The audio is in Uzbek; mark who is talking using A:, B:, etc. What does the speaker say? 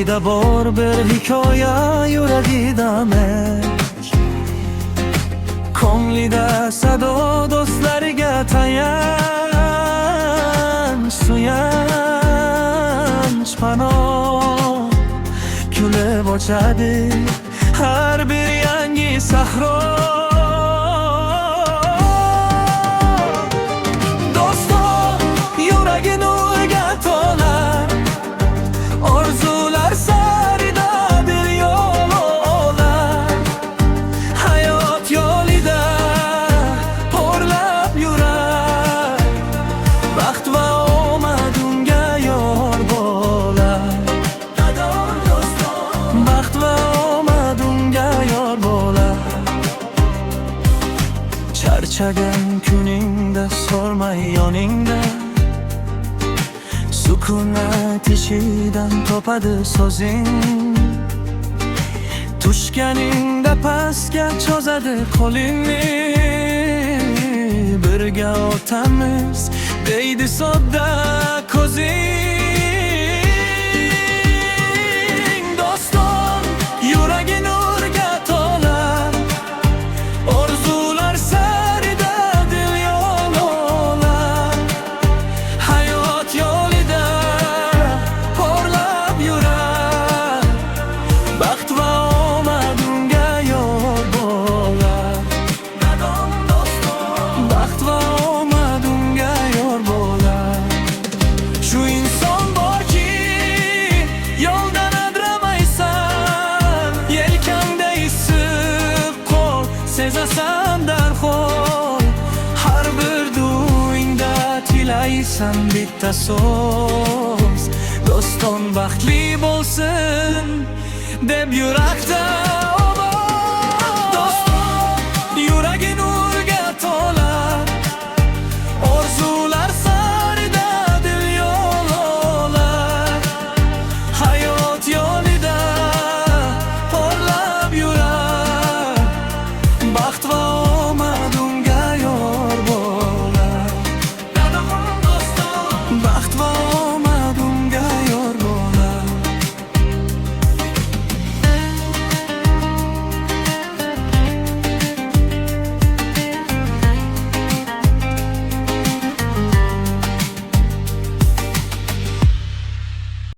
A: ko'nglida bor bir hikoya, yuragida mek. Ko'nglida sado do'stlariga tayanch, suyanch, panoh kulib ochadi har bir yangi sahro. Do'ston yuragi nurga to'lar, orzular sarida bir yo'l olar. Hayot yo'lida porlab yurar, baxt va omad unga yor bo'lar. Baxt va omad unga yor bo'lar. Charchagan kuningda sormay yoningda, sukunat ishidan topadi so'zing. Tushganingda pastga cho'zadi qo'lingni, birga o'tamiz deydi sodda ko'zing. Do'ston yuragi nurga to'lar, orzular sarida dil yo'l olar. Hayot yo'lida porlab yurar, baxt va omad unga yor bo'lar. Baxt va omad unga yor bo'lar. Shu inson borki yo'ldan adramaysan, yelkangda issiq qo'l sezasan darhol. Har bir duingda tilaysan bitta so'z, do'ston baxtli bo'lsin deb yurakda ovoz. Do'ston yuragi nurga to'lar, orzular sarida dil yo'l olar. Hayot yo'lida porlab yurar, baxt va